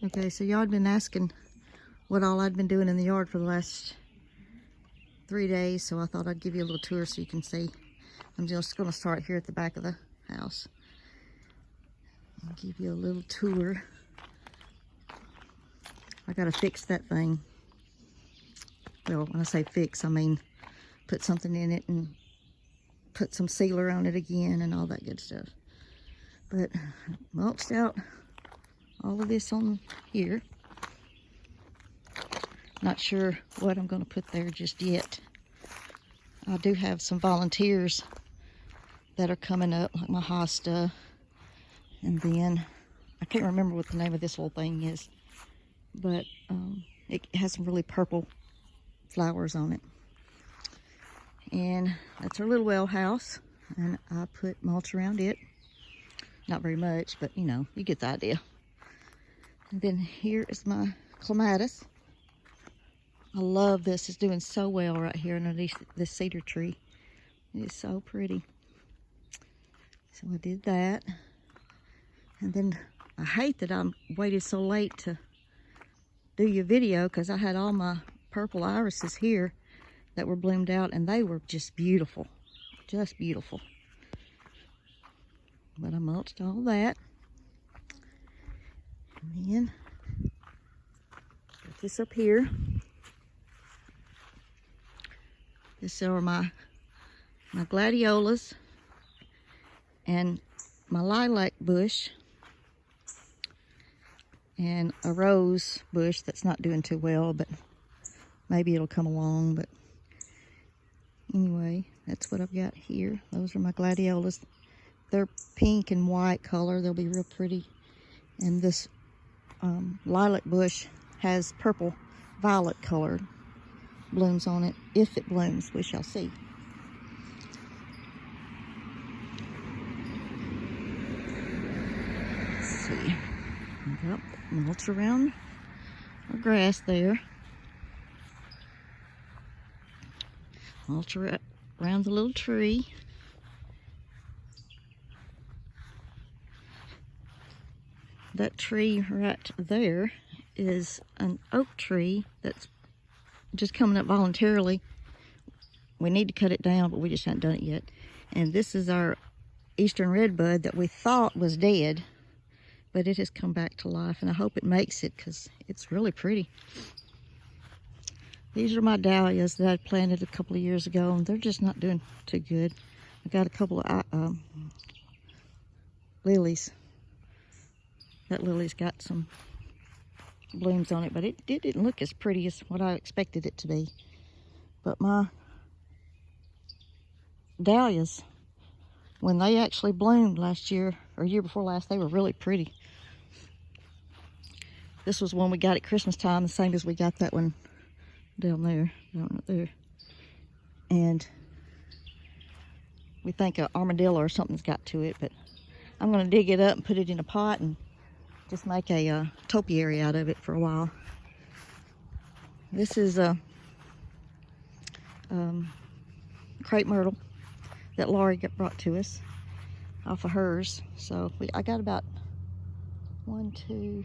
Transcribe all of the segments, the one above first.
Okay, so y'all had been asking what all I'd been doing in the yard for the last 3 days, so I thought I'd give you a little tour so you can see. I'm just going to start here at the back of the house. I'll give you a little tour. I got to fix that thing. Well, when I say fix, I mean put something in it and put some sealer on it again and all that good stuff. But I mulched out all of this on here. Not sure what I'm going to put there just yet. I do have some volunteers that are coming up, like my hosta. And then, I can't remember what the name of this little thing is, but it has some really purple flowers on it. And that's our little well house, and I put mulch around it. Not very much, but you know, you get the idea. And then here is my clematis. I love this. It's doing so well right here underneath this cedar tree. It is so pretty. So I did that. And then I hate that I waited so late to do your video because I had all my purple irises here that were bloomed out, and they were just beautiful. Just beautiful. But I mulched all that. And then got this up here. This are my gladiolas and my lilac bush and a rose bush that's not doing too well, but maybe it'll come along. But anyway, that's what I've got here. Those are my gladiolas. They're pink and white color. They'll be real pretty. And this lilac bush has purple violet colored blooms on it. If it blooms, we shall see. Let's see. I've got mulch around our grass there. Mulch around the little tree. That tree right there is an oak tree that's just coming up voluntarily. We need to cut it down, but we just haven't done it yet. And this is our eastern redbud that we thought was dead, but it has come back to life, and I hope it makes it because it's really pretty. These are my dahlias that I planted a couple of years ago, and they're just not doing too good. I got a couple of lilies. That lily's got some blooms on it, but it didn't look as pretty as what I expected it to be. But my dahlias, when they actually bloomed last year, or year before last, they were really pretty. This was one we got at Christmas time, the same as we got that one down there, right there. And we think an armadillo or something's got to it, but I'm going to dig it up and put it in a pot and just make a topiary out of it for a while. This is a crepe myrtle that Laurie brought to us off of hers. So I got about 1, 2,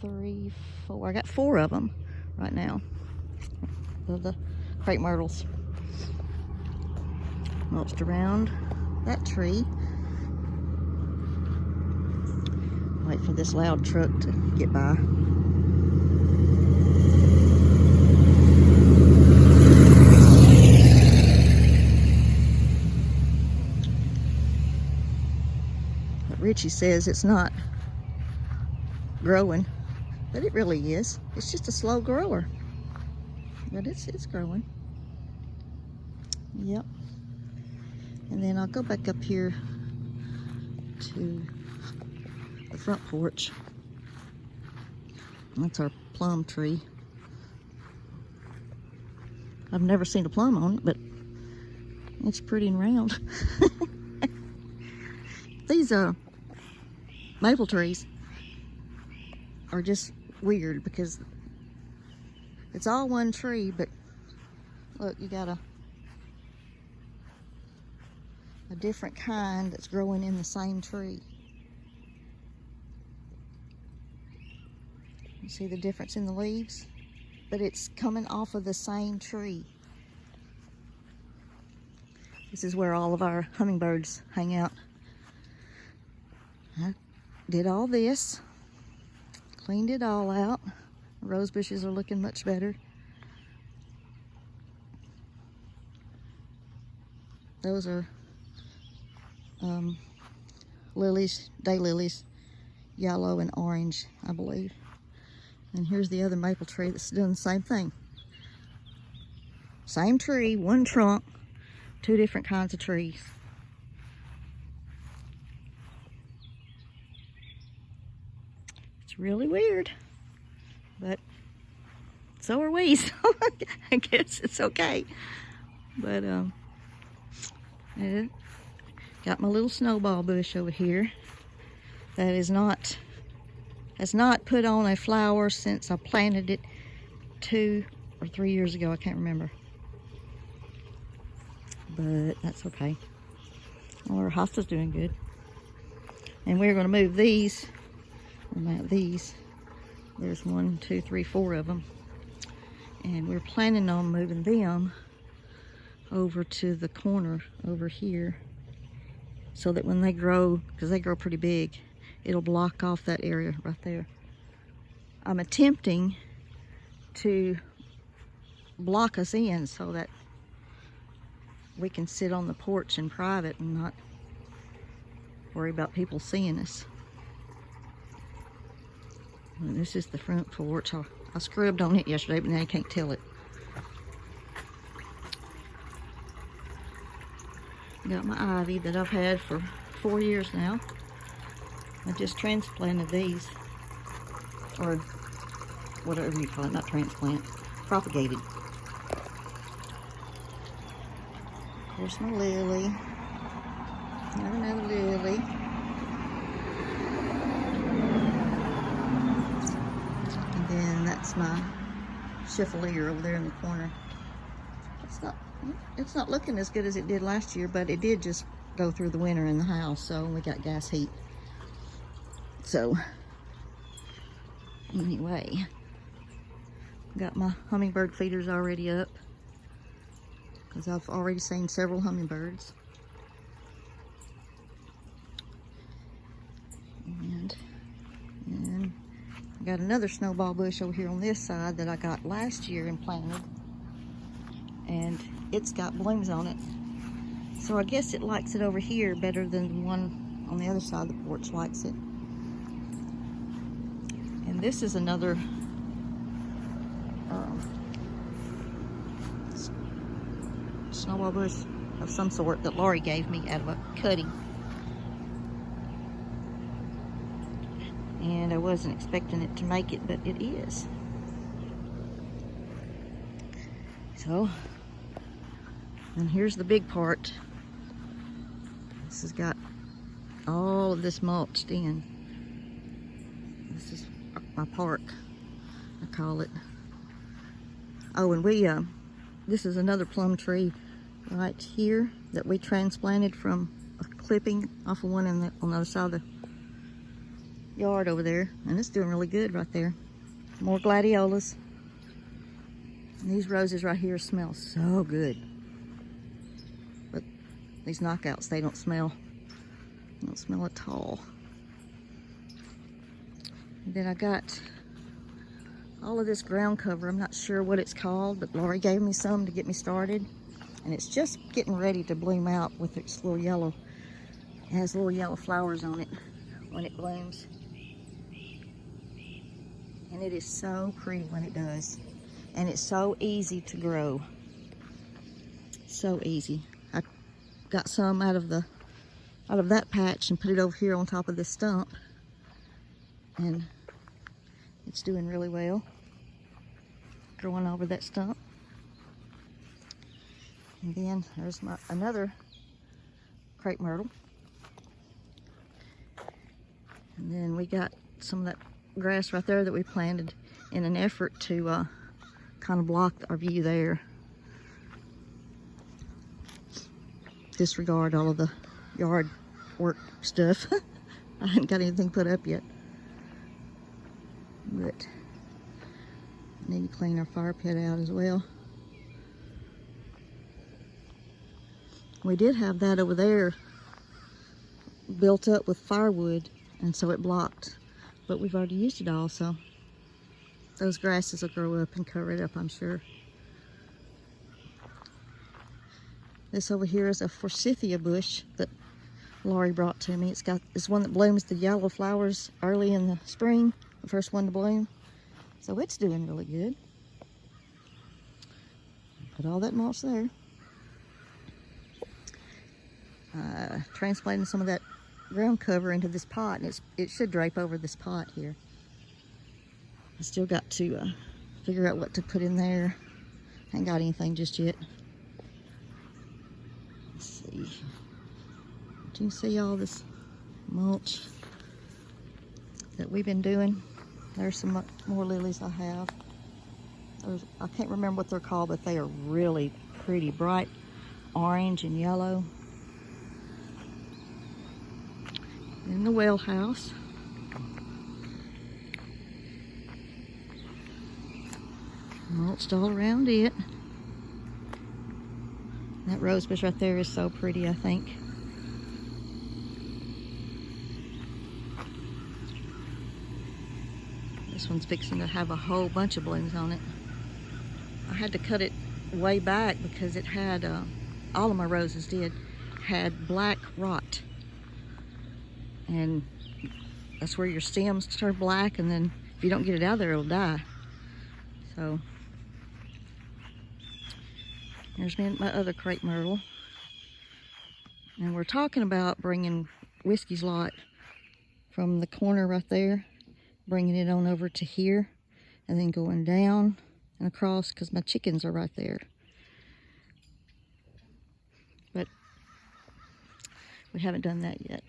3, 4. I got 4 of them right now. The crepe myrtles. Mulched around that tree. Wait for this loud truck to get by. But Richie says it's not growing, but it really is. It's just a slow grower, but it's growing. Yep. And then I'll go back up here to the front porch. That's our plum tree. I've never seen a plum on it, but it's pretty and round. These maple trees are just weird because it's all one tree, but look, you got a different kind that's growing in the same tree. You see the difference in the leaves? But it's coming off of the same tree. This is where all of our hummingbirds hang out. I did all this, cleaned it all out. The rose bushes are looking much better. Those are lilies, daylilies, yellow and orange, I believe. And here's the other maple tree that's doing the same thing. Same tree, one trunk, two different kinds of trees. It's really weird, but so are we, so I guess it's okay. But got my little snowball bush over here that has not put on a flower since I planted it 2 or 3 years ago. I can't remember, but that's okay. Well, our hosta's doing good, and we're going to move these. There's 1, 2, 3, 4 of them, and we're planning on moving them over to the corner over here, so that when they grow, because they grow pretty big, it'll block off that area right there. I'm attempting to block us in so that we can sit on the porch in private and not worry about people seeing us. And this is the front porch. I scrubbed on it yesterday, but now you can't tell it. Got my ivy that I've had for 4 years now. I just transplanted these, or whatever you call it, not transplant, propagated. Of course, my lily. Another lily. And then that's my Chevalier over there in the corner. It's not looking as good as it did last year, but it did just go through the winter in the house, so we got gas heat. So anyway, got my hummingbird feeders already up because I've already seen several hummingbirds. And I got another snowball bush over here on this side that I got last year and planted, and it's got blooms on it. So I guess it likes it over here better than the one on the other side of the porch likes it. And this is another snowball bush of some sort that Laurie gave me out of a cutting. And I wasn't expecting it to make it, but it is. So, and here's the big part. This has got all of this mulched in. This is my park, I call it. Oh, and this is another plum tree right here that we transplanted from a clipping off of one on the other side of the yard over there, and it's doing really good right there. More gladiolas. And these roses right here smell so good, but these knockouts, they don't smell at all. And then I got all of this ground cover. I'm not sure what it's called, but Laurie gave me some to get me started, and it's just getting ready to bloom out with its little yellow. It has little yellow flowers on it when it blooms. And it is so pretty when it does. And it's so easy to grow. So easy. I got some out of that patch and put it over here on top of this stump. And it's doing really well. Growing over that stump. And then there's another crepe myrtle. And then we got some of that grass right there that we planted in an effort to kind of block our view there. Disregard all of the yard work stuff. I haven't got anything put up yet. But Need to clean our fire pit out as well. We did have that over there built up with firewood, and so it blocked. But we've already used it all, so those grasses will grow up and cover it up, I'm sure. This over here is a forsythia bush that Laurie brought to me. It's one that blooms the yellow flowers early in the spring, the first one to bloom. So it's doing really good. Put all that mulch there. Transplanting some of that ground cover into this pot, and it should drape over this pot here. I still got to figure out what to put in there. Ain't got anything just yet. Let's see. Do you see all this mulch that we've been doing? There's some more lilies I have. I can't remember what they're called, but they are really pretty, bright orange and yellow. In the well house. Mulched all around it. That rose bush right there is so pretty, I think. This one's fixing to have a whole bunch of blooms on it. I had to cut it way back because it had, all of my roses had black rot. And that's where your stems turn black, and then if you don't get it out of there, it'll die. So, there's my other crepe myrtle. And we're talking about bringing Whiskey's lot from the corner right there, bringing it on over to here, and then going down and across, because my chickens are right there. But we haven't done that yet.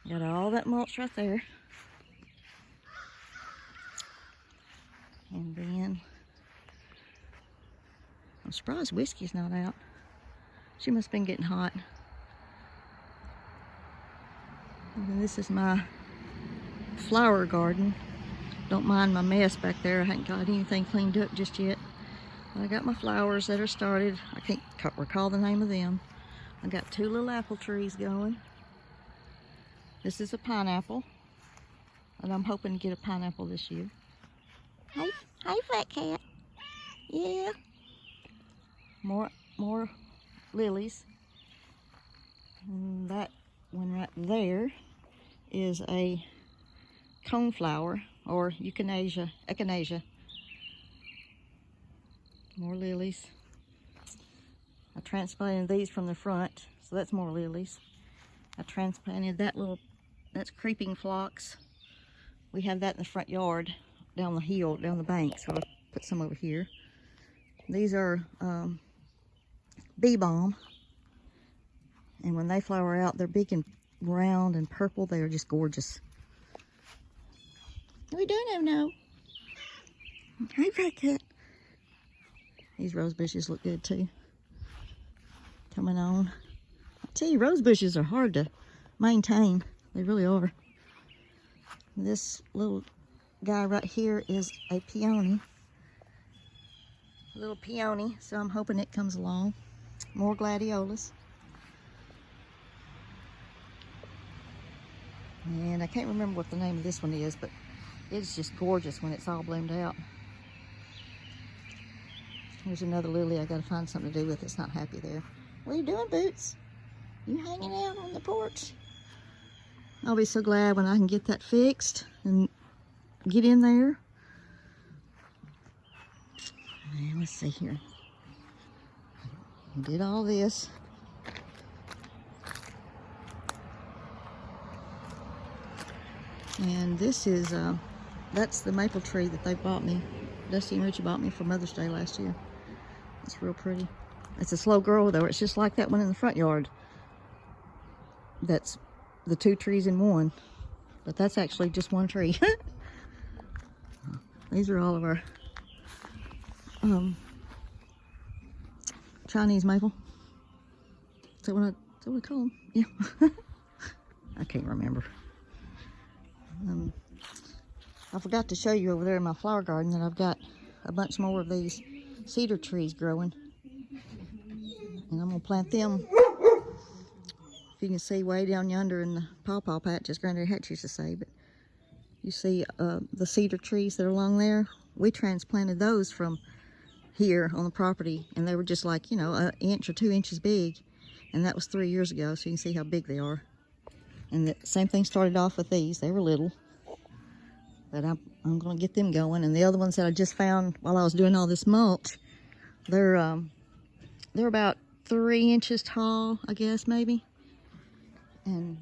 Got all that mulch right there. And then I'm surprised Whiskey's not out. She must have been getting hot. And then this is my flower garden. Don't mind my mess back there. I haven't got anything cleaned up just yet. But I got my flowers that are started. I can't recall the name of them. I got 2 little apple trees going. This is a pineapple. And I'm hoping to get a pineapple this year. Hey, fat cat. Yeah. More lilies. And that one right there is a coneflower, or echinacea. More lilies. I transplanted these from the front, so that's more lilies. I transplanted that's creeping phlox. We have that in the front yard, down the hill, down the bank, so I put some over here. These are bee balm, and when they flower out, they're big and round and purple. They are just gorgeous. What are we doing, no? Hey, fat cat. These rose bushes look good too. Coming on. I tell you, rose bushes are hard to maintain. They really are. This little guy right here is a peony. A little peony, so I'm hoping it comes along. More gladiolas. And I can't remember what the name of this one is, but it's just gorgeous when it's all bloomed out. Here's another lily I gotta find something to do with. It's not happy there. What are you doing, Boots? You hanging out on the porch? I'll be so glad when I can get that fixed and get in there. And let's see here. Did all this. And this is, that's the maple tree that they bought me. Dusty and Richie bought me for Mother's Day last year. It's real pretty. It's a slow grower though. It's just like that one in the front yard. That's the 2 trees in one. But that's actually just one tree. These are all of our Chinese maple. Is that what I call them? Yeah. I can't remember. I forgot to show you over there in my flower garden that I've got a bunch more of these cedar trees growing. And I'm going to plant them. If you can see way down yonder in the pawpaw patch, as Granddaddy Hatch used to say, but you see the cedar trees that are along there? We transplanted those from here on the property, and they were just like, you know, an inch or 2 inches big. And that was 3 years ago, so you can see how big they are. And the same thing started off with these. They were little. But I'm going to get them going. And the other ones that I just found while I was doing all this mulch, they're about 3 inches tall, I guess, maybe. And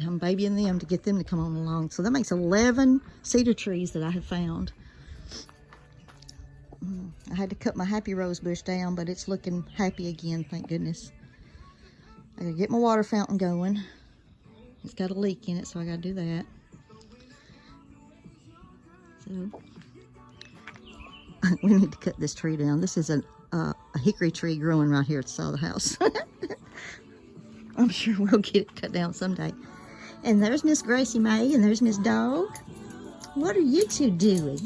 I'm babying them to get them to come on along. So that makes 11 cedar trees that I have found. I had to cut my happy rose bush down, but it's looking happy again, thank goodness. I gotta get my water fountain going. It's got a leak in it, so I gotta do that. So we need to cut this tree down. This is a hickory tree growing right here at the side of the house. I'm sure we'll get it cut down someday. And there's Miss Gracie May, and there's Miss Dog. What are you two doing?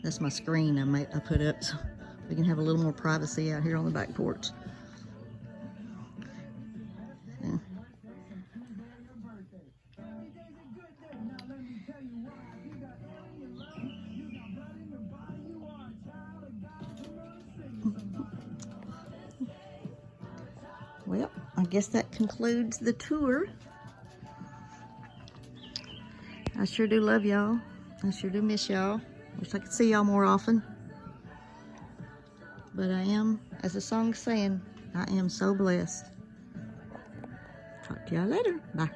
That's my screen I put up so we can have a little more privacy out here on the back porch. Yeah. Well, I guess that concludes the tour. I sure do love y'all. I sure do miss y'all. Wish I could see y'all more often. But I am, as the song's saying, I am so blessed. Talk to y'all later. Bye.